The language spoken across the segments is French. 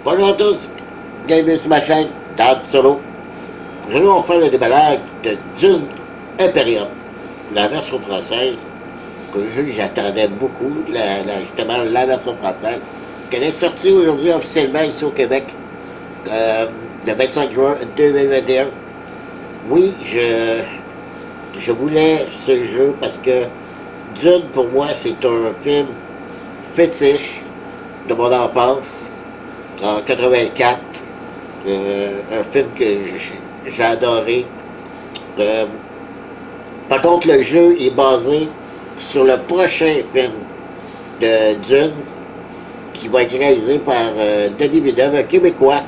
Bonjour à tous, bienvenue sur ma chaîne, Dan Solo. Aujourd'hui, on va faire le déballage de Dune Imperium, la version française, que j'attendais beaucoup, justement la version française, qu'elle est sortie aujourd'hui officiellement ici au Québec, le 25 juin 2021. Oui, je voulais ce jeu parce que Dune, pour moi, c'est un film fétiche de mon enfance. En 84, un film que j'ai adoré. Par contre, le jeu est basé sur le prochain film de Dune, qui va être réalisé par Denis Villeneuve, un Québécois,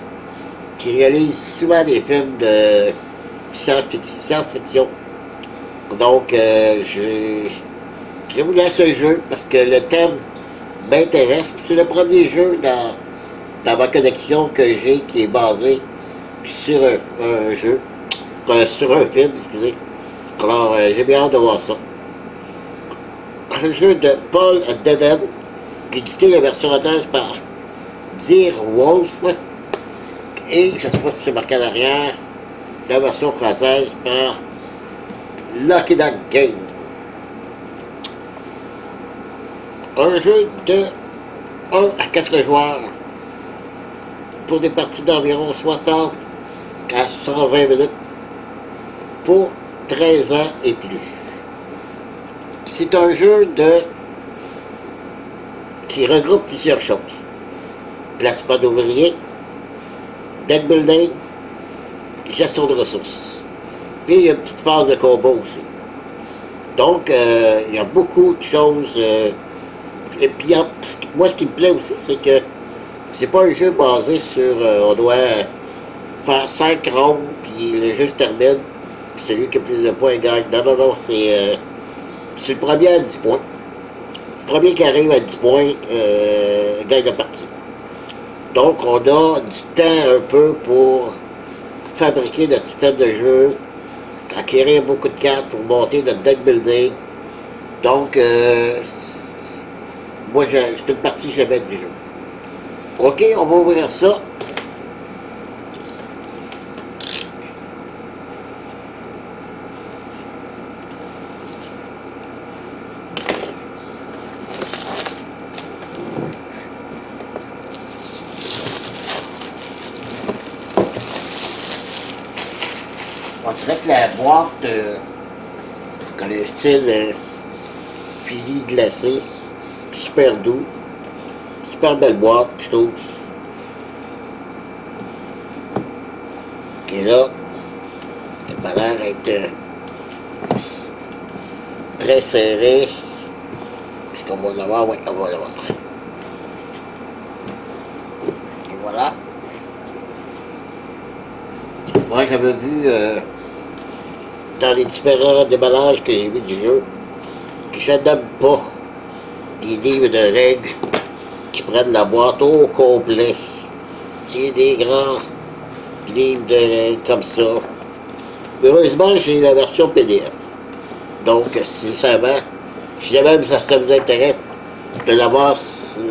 qui réalise souvent des films de science-fiction. Donc, je voulais ce jeu parce que le thème m'intéresse. C'est le premier jeu dans ma collection que j'ai qui est basé sur un jeu, sur un film, excusez. Alors, j'ai bien hâte de voir ça. Un jeu de Paul Deden, qui est édité la version anglaise par Dear Wolf, et je ne sais pas si c'est marqué en arrière, la version française par Lucky Duck Game. Un jeu de 1 à 4 joueurs pour des parties d'environ 60 à 120 minutes pour 13 ans et plus. C'est un jeu qui regroupe plusieurs choses. Placement d'ouvriers, deck building, gestion de ressources. Puis il y a une petite phase de combat aussi. Donc il y a beaucoup de choses. Et puis moi ce qui me plaît aussi, c'est que c'est pas un jeu basé sur on doit faire 5 rondes, puis le jeu se termine, puis celui qui a plus de points gagne. Non, non, non, c'est le premier à 10 points. Le premier qui arrive à 10 points gagne la partie. Donc on a du temps un peu pour fabriquer notre système de jeu, acquérir beaucoup de cartes pour monter notre deck building. Donc moi c'est une partie que j'aimais du jeu. Ok, on va ouvrir ça. On dirait que la boîte, quand le style fili glacé, super doux. Super belle boîte, je trouve. Et là, elle a l'air d'être très serré. Est-ce qu'on va l'avoir? Oui, on va l'avoir. Et voilà. Moi, j'avais vu dans les différents déballages que j'ai vu du jeu que je n'aime pas des livres de règles qui prennent la boîte au complet. C'est des grands livres de règles comme ça. Heureusement, j'ai la version PDF. Donc, sincèrement, si jamais ça vous intéresse de l'avoir sur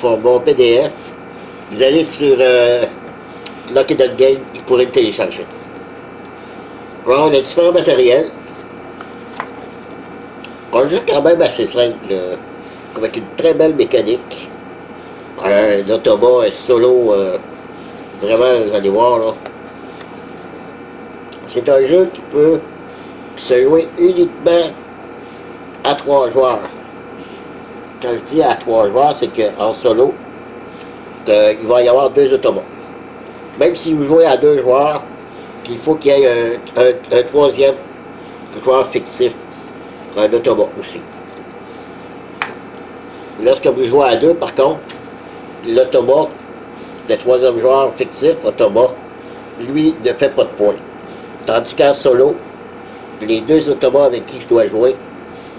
format PDF, vous allez sur Lucky Duck Game, vous pourrez le télécharger. Alors, on a différents matériels. Un jeu quand même assez simple, avec une très belle mécanique. Un automa solo, vraiment, vous allez voir là. C'est un jeu qui peut se jouer uniquement à 3 joueurs. Quand je dis à 3 joueurs, c'est qu'en solo, il va y avoir 2 automas. Même si vous jouez à 2 joueurs, il faut qu'il y ait un troisième joueur fictif, un automa aussi. Lorsque vous jouez à 2, par contre, l'automa, le troisième joueur fictif, automa, lui ne fait pas de points. Tandis qu'en solo, les 2 automas avec qui je dois jouer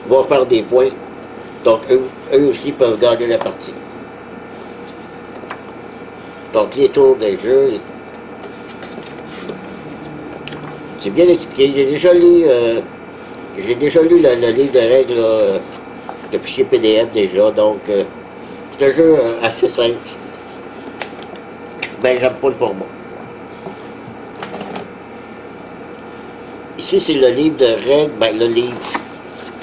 vont faire des points. Donc eux aussi peuvent gagner la partie. Donc les tours de jeu, c'est bien expliqué. J'ai déjà lu le livre de règles là, de fichier PDF déjà, donc c'est un jeu assez simple. ben j'aime pas le format. Ici, c'est le livre de règles, ben le livre,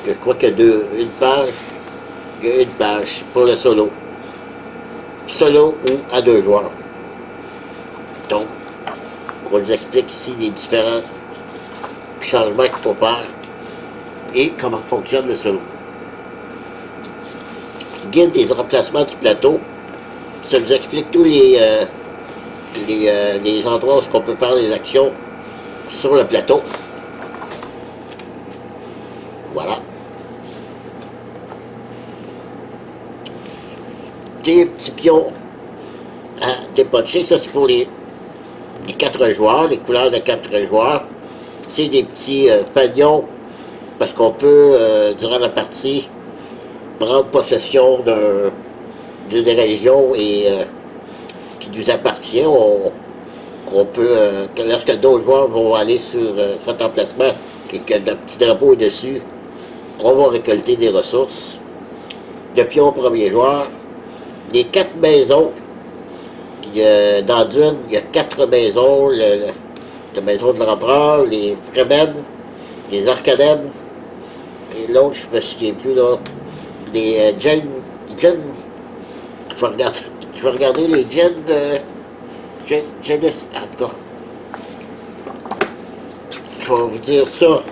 je crois qu'il y a une page pour le solo. Solo ou à 2 joueurs. Donc, on vous explique ici les différents changements qu'il faut faire et comment fonctionne le solo. Guide des remplacements du plateau, ça vous explique tous les endroits où on peut faire les actions sur le plateau. Voilà. Des petits pions à dépatcher, ça c'est pour les 4 joueurs, les couleurs de 4 joueurs. C'est des petits panions, parce qu'on peut, durant la partie, prendre possession d'une région et qui nous appartient. On peut, lorsque d'autres joueurs vont aller sur cet emplacement, et que le petit drapeau est dessus, on va récolter des ressources. Le pion au premier joueur. Les 4 maisons, dans Dune, il y a 4 maisons, la maison de l'empereur, les Fremen, les Arcaden, et l'autre, je me souviens plus, là, les je vais regarder les Genis, en tout cas. Je vais vous dire ça,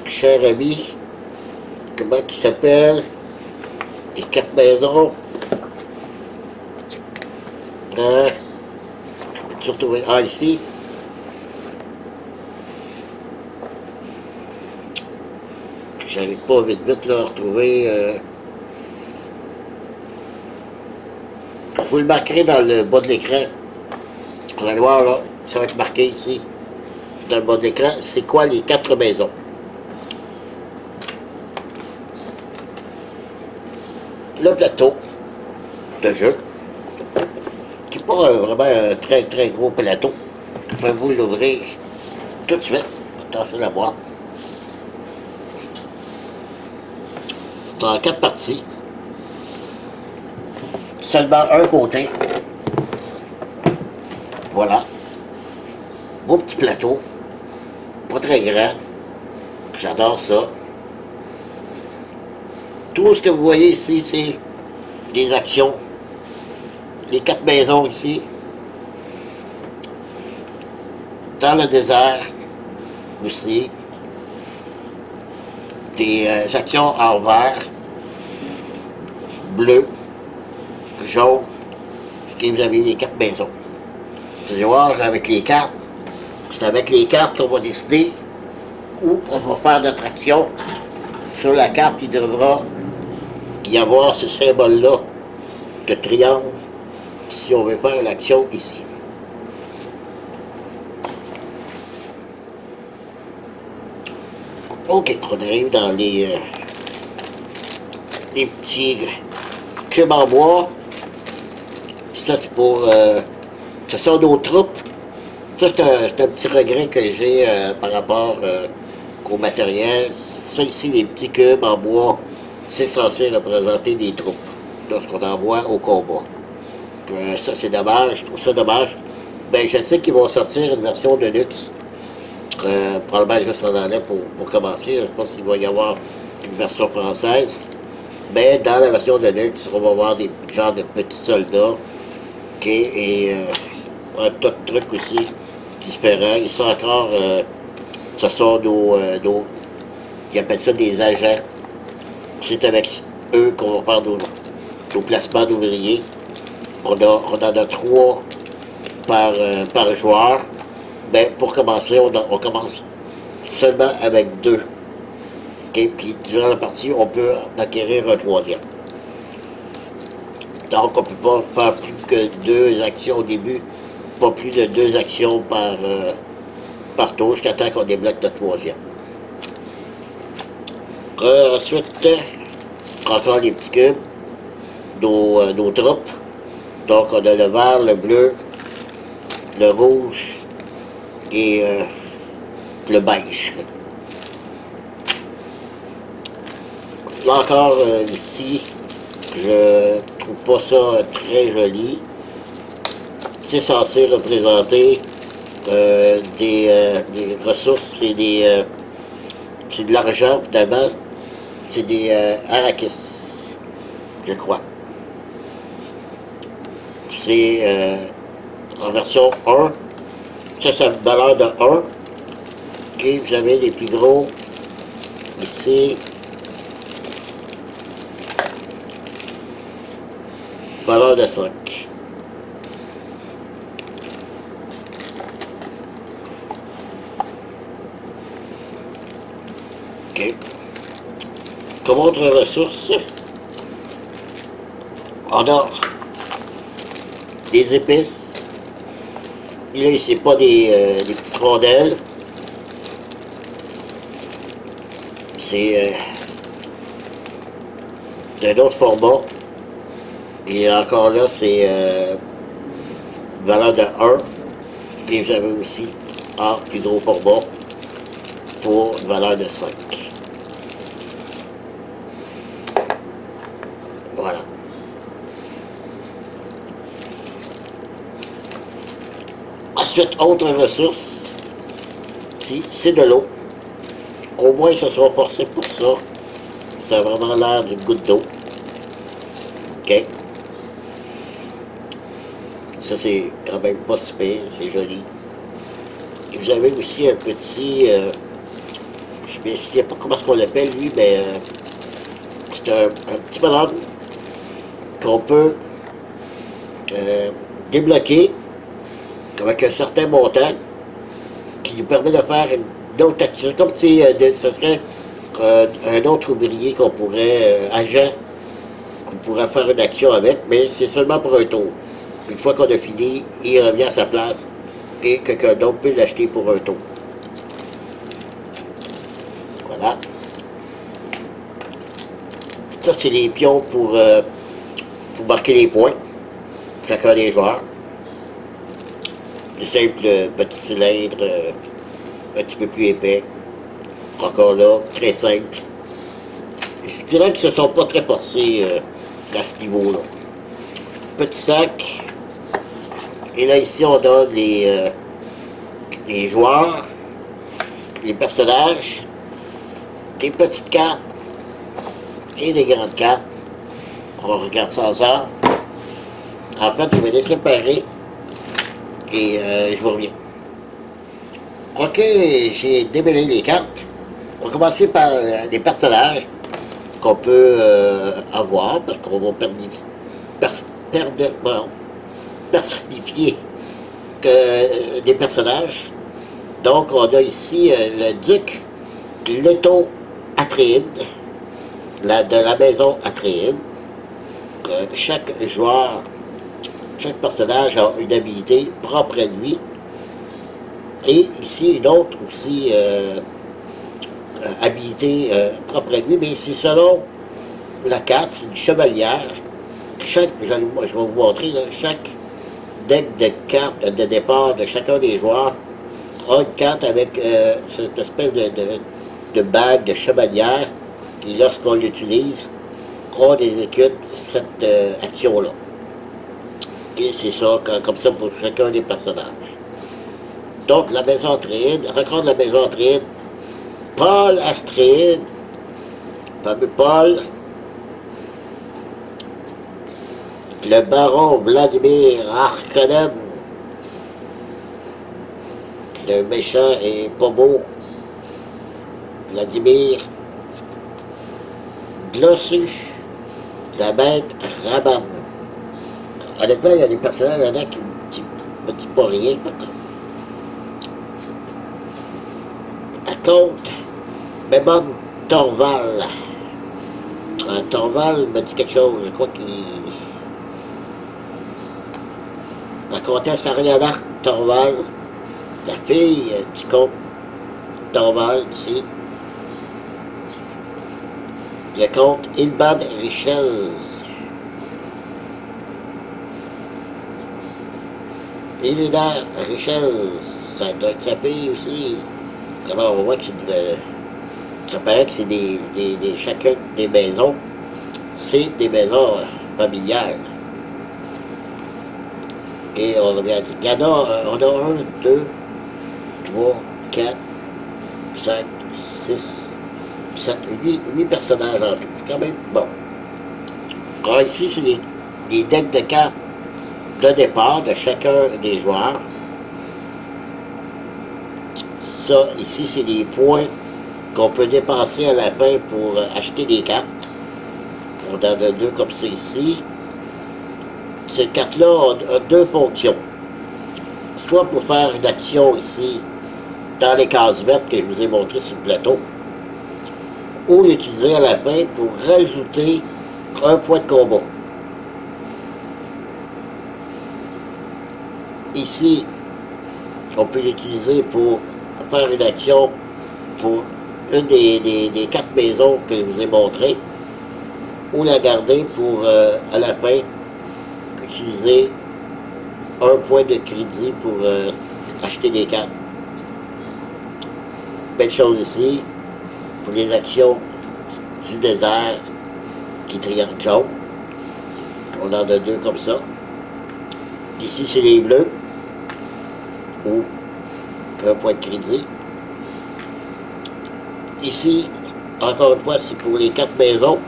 cher ami, comment il s'appelle, les 4 maisons. Surtout ici. J'arrive pas vite là à retrouver. Vous le marquerez dans le bas de l'écran. Vous allez voir là, ça va être marqué ici. Dans le bas de l'écran, c'est quoi les 4 maisons. Le plateau de jeu. Qui n'est pas vraiment un très gros plateau. Je vais vous l'ouvrir tout de suite. Attention à moi. En 4 parties. Seulement un côté. Voilà. Beau petit plateau. Pas très grand. J'adore ça. Tout ce que vous voyez ici, c'est des actions. Les 4 maisons ici, dans le désert aussi, des actions en vert, bleu, jaune, et vous avez les 4 maisons. Vous allez voir avec les cartes, c'est avec les cartes qu'on va décider où on va faire notre action. Sur la carte, il devra y avoir ce symbole-là de triangle si on veut faire l'action ici. Ok, on arrive dans les petits cubes en bois. Ça c'est pour... ce sont nos troupes. Ça c'est un petit regret que j'ai par rapport au matériel. Ça ici, les petits cubes en bois, c'est censé représenter des troupes lorsqu'on envoie au combat. Ça c'est dommage, je trouve ça dommage. Ben je sais qu'ils vont sortir une version de luxe. Probablement juste en anglais pour commencer. Je pense qu'il va y avoir une version française. Mais dans la version de luxe, on va voir des genres de petits soldats. Ok, et un tas de trucs aussi différents. Ils sont encore. Ce sont nos. Ils appellent ça des agents. C'est avec eux qu'on va faire nos placements d'ouvriers. On en a 3 par joueur. Ben, pour commencer, on commence seulement avec 2. Okay? Puis durant la partie, on peut en acquérir un 3e. Donc, on ne peut pas faire plus que 2 actions au début. Pas plus de 2 actions par tour jusqu'à temps qu'on débloque le 3e. Ensuite, encore les petits cubes, nos troupes. Donc, on a le vert, le bleu, le rouge et le beige. Là encore, ici, je trouve pas ça très joli. c'est censé représenter des ressources, c'est de l'argent, finalement, c'est des arrakis, je crois. C'est en version 1, ça c'est une valeur de 1, et vous avez les plus gros, ici, valeur de 5. OK. Comme autre ressource, on a des épices. Et là, c'est pas des petites rondelles. C'est d'un autre format. Et encore là, c'est valeur de 1. Et vous avez aussi en plus gros format pour une valeur de 5. Voilà. Ensuite, autre ressource, c'est de l'eau. Au moins, ça sera forcé pour ça. Ça a vraiment l'air d'une goutte d'eau. OK. Ça, c'est quand même pas super, c'est joli. Et vous avez aussi un petit... je ne sais pas comment on l'appelle, lui, mais c'est un petit bonhomme qu'on peut débloquer avec un certain montant qui nous permet de faire une autre action. C'est comme si ce serait un autre ouvrier qu'on pourrait, agent, qu'on pourrait faire une action avec, mais c'est seulement pour un tour. Une fois qu'on a fini, il revient à sa place et quelqu'un d'autre peut l'acheter pour un tour. Voilà. Ça, c'est les pions pour marquer les points, chacun des joueurs. Le simple petit cylindre un petit peu plus épais. Encore là, très simple. Je dirais qu'ils ne se sont pas très forcés à ce niveau-là. Petit sac. Et là, ici, on a les joueurs, les personnages, des petites cartes et des grandes cartes. On regarde ça ensemble. En fait, je vais les séparer et je vous reviens. Ok, j'ai démêlé les cartes. On va commencer par les personnages qu'on peut avoir parce qu'on va personnifier des personnages. Donc, on a ici le duc Leto Atréide, de la maison Atréide. Chaque joueur, chaque personnage a une habilité propre à lui. Et ici, une autre aussi habilité propre à lui, mais c'est selon la carte, c'est une chevalière. Je vais vous montrer, là, chaque deck de cartes de départ de chacun des joueurs a une carte avec cette espèce de bague de chevalière qui, lorsqu'on l'utilise, on exécute cette action-là. Et c'est ça, comme ça pour chacun des personnages. Donc, la maison Atréide, rencontre la maison Atréide, Paul Astréide, fameux Paul, le baron Vladimir Harkonnen, le méchant et pas beau, Vladimir Glossu, sa bête Raban. Honnêtement, il y a des personnages là-dedans qui ne me disent pas rien, par contre. À compte, Mémon Torval. Torval me dit quelque chose, je crois qu'il... La comtesse Ariana Torval, la fille du comte Torval, ici. Le comte Ilbad Richels. Elina Richels, ça doit être sa fille aussi. Alors on voit que ça paraît que c'est chacun des maisons, c'est des maisons familiales. Et on regarde. Il y en a, on a 1, 2, 3, 4, 5, 6, 7, 8 personnages en tout. C'est quand même bon. Alors ici, c'est des decks de cartes de départ de chacun des joueurs. Ça, ici, c'est des points qu'on peut dépenser à la fin pour acheter des cartes. On en a deux comme ça ici. Cette carte-là a deux fonctions. Soit pour faire une action ici, dans les cases vertes que je vous ai montré sur le plateau, ou l'utiliser à la fin pour rajouter un point de combat. Ici, on peut l'utiliser pour faire une action pour une des 4 maisons que je vous ai montrées, ou la garder pour, à la fin, utiliser un point de crédit pour acheter des cartes. Belle chose ici, pour les actions du désert, qui triangle jaune. On en a deux comme ça. Ici, c'est les bleus, ou un point de crédit. Ici, encore une fois, c'est pour les 4 maisons.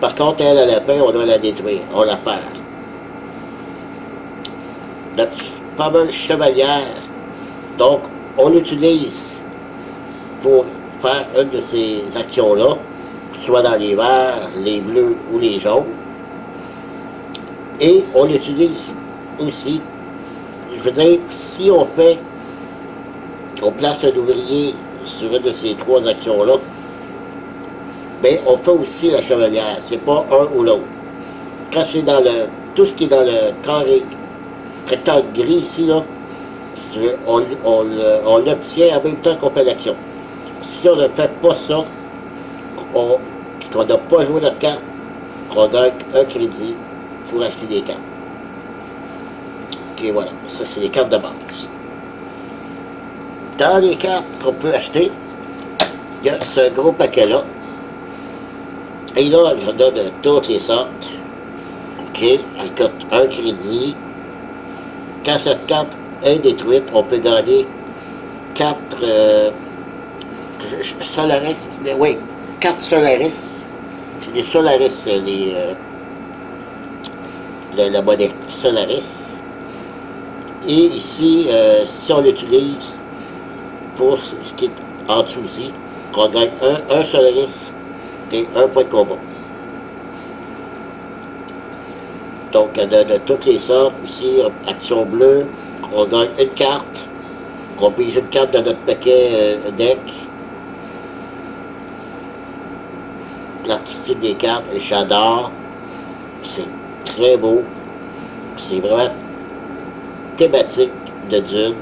Par contre, elle, à la fin, on doit la détruire, on la perd. Notre fameuse chevalière, donc, on l'utilise pour faire une de ces actions-là, soit dans les verts, les bleus ou les jaunes. Et on l'utilise aussi, je veux dire, si on place un ouvrier sur une de ces 3 actions-là, mais on fait aussi la chevalière, c'est pas un ou l'autre. Quand c'est dans tout ce qui est dans le carré rectangle gris ici, là, on l'obtient en même temps qu'on fait l'action. Si on ne fait pas ça, qu'on n'a pas joué notre carte, on gagne un crédit pour acheter des cartes. Ok, voilà, ça c'est les cartes de base. Dans les cartes qu'on peut acheter, il y a ce gros paquet-là. Et là, je donne de toutes les sortes. Ok, elle coûte un crédit. Quand cette carte est détruite, on peut gagner 4 Solaris. Oui, 4 Solaris. C'est des Solaris, la monnaie Solaris. Et ici, si on l'utilise pour ce qui est en dessous ici, on gagne un Solaris et un point de combat. Donc, de toutes les sortes, ici, action bleue, on gagne une carte, on pige une carte dans notre paquet deck. L'artistique des cartes, j'adore. C'est très beau. C'est vraiment thématique de Dune.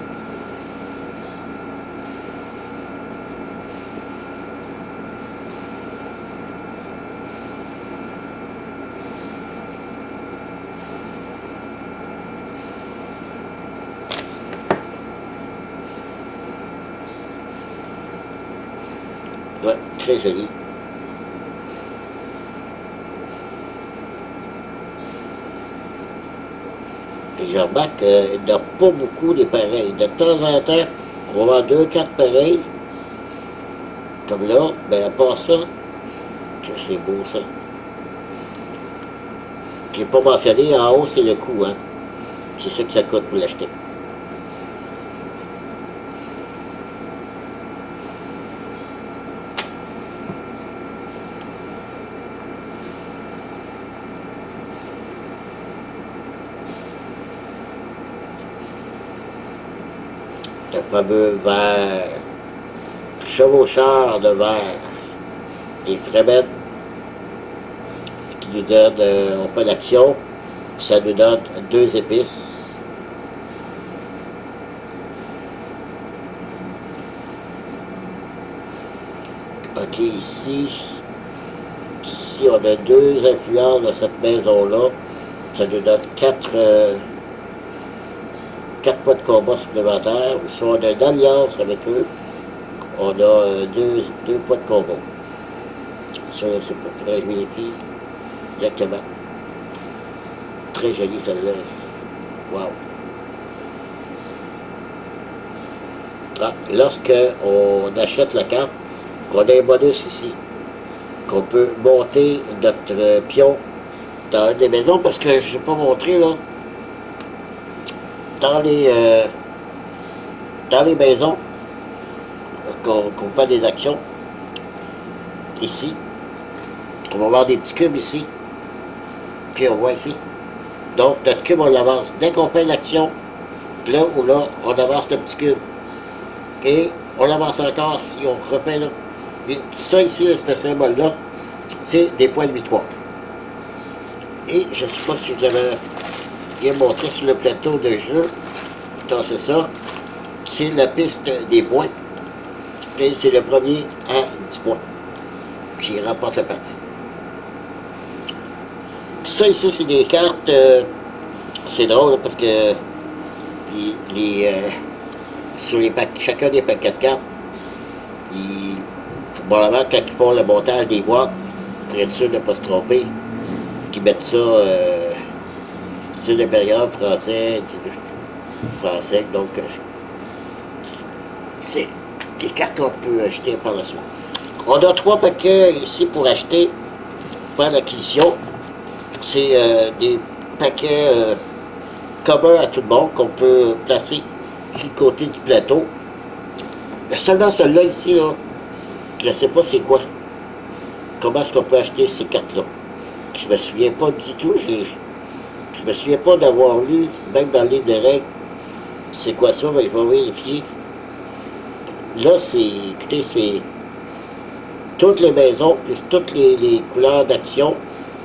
Ouais, très joli. Et je remarque qu'il n'y a pas beaucoup des pareils. De temps en temps, on va avoir 2 cartes pareilles. Comme là, ben à part ça, c'est beau ça. J'ai pas mentionné, en haut c'est le coût, hein. C'est ça que ça coûte pour l'acheter. Le fameux verre, chevaucheur de verre, des Fremen, qui nous donne, on fait l'action, ça nous donne 2 épices. Ok, ici, on a 2 influences dans cette maison-là, ça nous donne 4 points de combat supplémentaires. Si on a une alliance avec eux, on a 2 points de combat. Ça, c'est pas très vérifie. Exactement. Très jolie celle-là. Wow. Ah, lorsque on achète la carte, on a un bonus ici, qu'on peut monter notre pion dans une des maisons, parce que je n'ai pas montré là, dans les maisons qu'on fait des actions, ici, on va voir des petits cubes ici, puis on voit ici. Donc notre cube on l'avance. Dès qu'on fait l'action, là ou là, on avance le petit cube. Et on avance encore si on refait là. Et ça ici, ce symbole-là, c'est des points de victoire. Et je ne sais pas si je l'avais bien montré sur le plateau de jeu. Donc c'est ça. C'est la piste des points. Et c'est le premier à 10 points qui remporte la partie. Ça ici, c'est des cartes. C'est drôle parce que sur chacun des paquets de cartes, probablement quand ils font le montage des boîtes, pour être sûr de ne pas se tromper, qu'ils mettent ça de période français, donc c'est des cartes qu'on peut acheter par la suite. On a 3 paquets ici pour acheter, pour faire l'acquisition. C'est des paquets communs à tout le monde qu'on peut placer sur le côté du plateau. Mais seulement celui-là ici, là, je ne sais pas c'est quoi. Comment est-ce qu'on peut acheter ces cartes-là? Je me souviens pas du tout. Je me souviens pas d'avoir lu, même dans le livre de règles, c'est quoi ça, mais il faut vérifier. Là, écoutez, c'est toutes les maisons, toutes les couleurs d'action.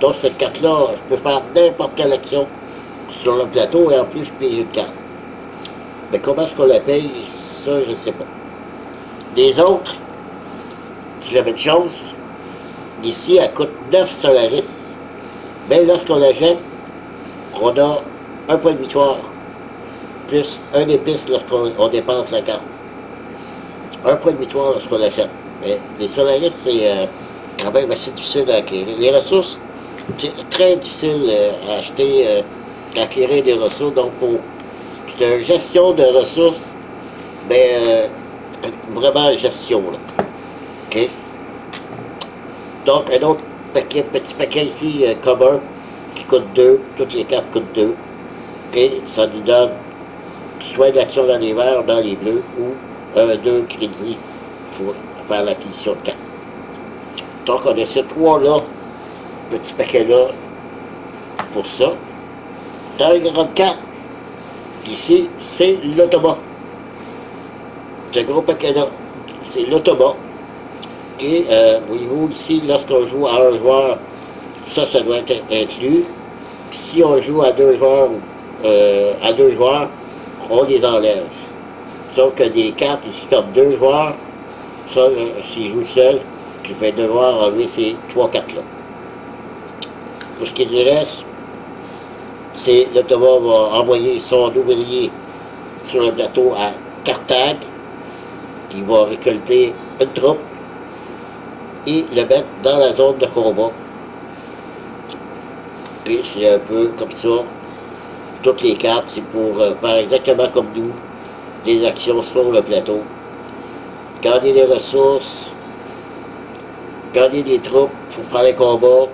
Donc cette carte-là, je peux faire n'importe quelle action sur le plateau et en plus je paye une carte. Mais comment est-ce qu'on la paye, ça, je ne sais pas. Les autres, c'est la même chose. Ici, elle coûte 9 Solaris. Mais lorsqu'on la jette, on a un point de victoire, plus un épice lorsqu'on dépense la carte. Un point de victoire lorsqu'on l'achète. Mais les Solaris, c'est quand même assez difficile à acquérir. Les ressources, c'est très difficile à acheter, à acquérir des ressources. Donc, c'est une gestion de ressources, mais vraiment gestion, là. OK? Donc, un autre petit paquet ici, commun, qui coûte 2. Toutes les cartes coûtent 2. Et ça nous donne soit d'action dans les verts, dans les bleus, ou 2 crédits pour faire l'acquisition de cartes. Donc, on a ces 3-là, petit paquet-là, pour ça. Dans les grandes cartes, ici, c'est l'automat. Ce gros paquet-là, c'est l'automat. Et, voyez-vous, ici, lorsqu'on joue à un joueur, ça doit être inclus. Si on joue à deux joueurs, on les enlève. Sauf que des cartes ici, comme 2 joueurs, ça, s'il joue seul, je vais devoir enlever ces 3 cartes-là. Pour ce qui est du reste, c'est l'automat va envoyer son ouvrier sur le plateau à Carthage, qui va récolter une troupe et le mettre dans la zone de combat. Et c'est un peu comme ça. Toutes les cartes, c'est pour faire exactement comme nous, des actions sur le plateau. Garder des ressources, garder des troupes pour faire les combats,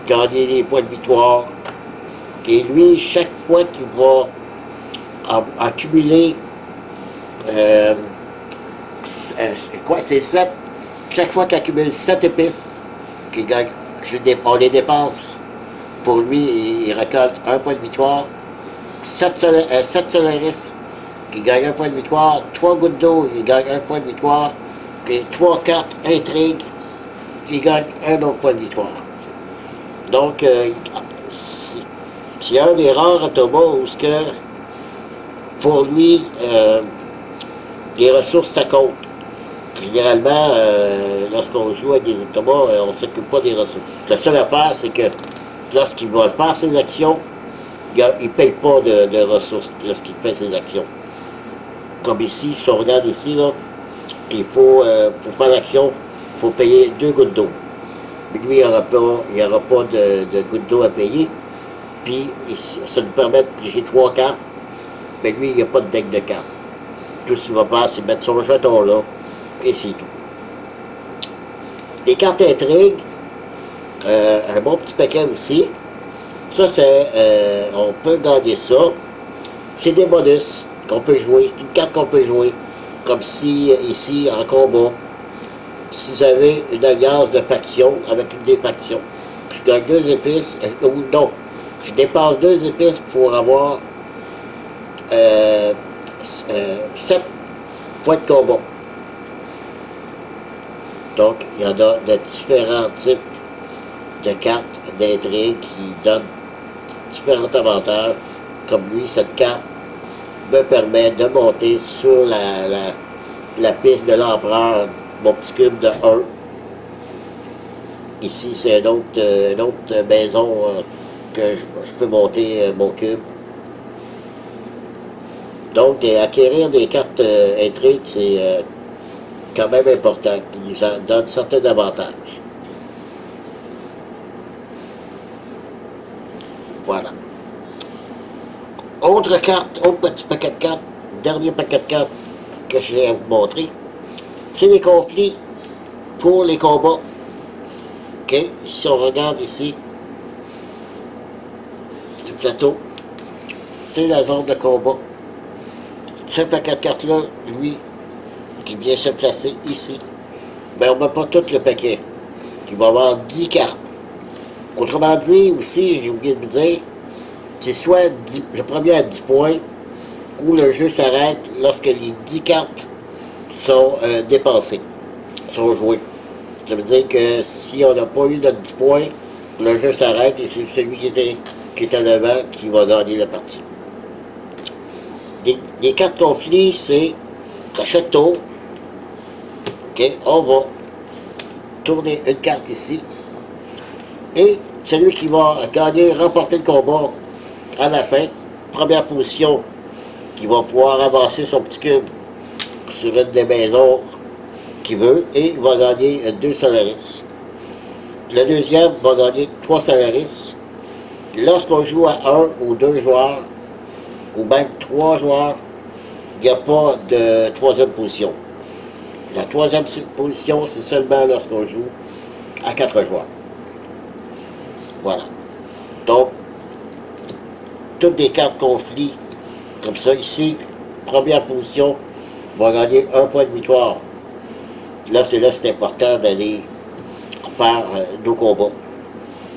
garder des points de victoire. Et lui, chaque fois qu'il va accumuler, c'est 7, chaque fois qu'il accumule 7 épices, on les dépense, pour lui, il récolte un point de victoire, 7 Solaris, qui gagne un point de victoire, 3 gouttes d'eau, il gagne un point de victoire, et 3 cartes intrigue, il gagne un autre point de victoire. Donc, c'est un des rares automas où pour lui, les ressources, ça compte. Généralement, lorsqu'on joue avec des automas, on ne s'occupe pas des ressources. La seule affaire, c'est que lorsqu'il va faire ses actions, il ne paye pas de ressources lorsqu'il fait ses actions. Comme ici, si on regarde ici, là, il faut, pour faire l'action, il faut payer 2 gouttes d'eau. Lui, il n'y aura pas de gouttes d'eau à payer. Puis ça nous permet, j'ai 3 cartes, mais lui, il n'y a pas de deck de cartes. Tout ce qu'il va faire, c'est mettre son jeton là, et c'est tout. Les cartes intrigues, un bon petit paquet aussi. Ça, c'est, on peut gagner ça. C'est des bonus qu'on peut jouer. C'est une carte qu'on peut jouer. Comme si, ici, en combat, si vous avez une alliance de faction avec une des factions, je gagne 2 épices, ou non, je dépasse 2 épices pour avoir 7 points de combat. Donc, il y en a de différents types de cartes d'intrigue qui donnent différents avantages. Comme lui, cette carte me permet de monter sur la piste de l'empereur, mon petit cube de 1. Ici, c'est une autre maison que je peux monter mon cube. Donc, acquérir des cartes intrigues, c'est quand même important, qui nous donne certains avantages. Voilà. Autre carte, autre petit paquet de cartes, dernier paquet de cartes que je vais vous montrer, c'est les conflits pour les combats. OK, si on regarde ici, le plateau, c'est la zone de combat. Ce paquet de cartes-là, lui, qui vient se placer ici, ben on ne met pas tout le paquet. Il va y avoir 10 cartes. Autrement dit, aussi, j'ai oublié de vous dire, c'est soit le premier à 10 points, ou le jeu s'arrête lorsque les 10 cartes sont dépassées, sont jouées. Ça veut dire que si on n'a pas eu notre 10 points, le jeu s'arrête et c'est celui qui est en avant qui va gagner la partie. Des cartes conflits, c'est à chaque tour, OK, on va tourner une carte ici, et celui qui va gagner, remporter le combat à la fin, première position, qui va pouvoir avancer son petit cube sur une des maisons qu'il veut, et il va gagner 2 Solaris. Le deuxième va gagner 3 Solaris. Lorsqu'on joue à 1 ou 2 joueurs, ou même 3 joueurs, il n'y a pas de troisième position. La troisième position, c'est seulement lorsqu'on joue à 4 joueurs. Voilà. Donc, toutes des cartes conflits, comme ça, ici, première position, va gagner 1 point de victoire. Là, c'est important d'aller faire nos combats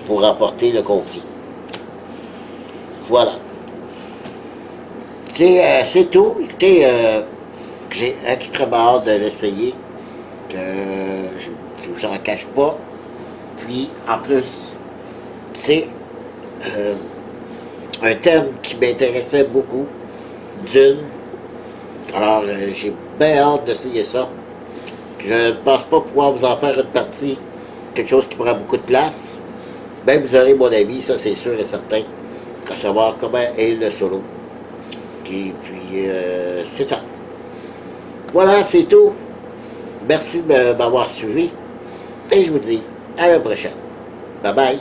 pour remporter le conflit. Voilà. C'est tout. Écoutez, j'ai extrêmement hâte de l'essayer. Je ne vous en cache pas. Puis, en plus, c'est un thème qui m'intéressait beaucoup, Dune. Alors, j'ai bien hâte d'essayer ça. Je ne pense pas pouvoir vous en faire une partie, quelque chose qui prend beaucoup de place. Même vous aurez mon avis, ça c'est sûr et certain, à savoir comment est le solo. Et puis, c'est ça. Voilà, c'est tout. Merci de m'avoir suivi. Et je vous dis à la prochaine. Bye bye.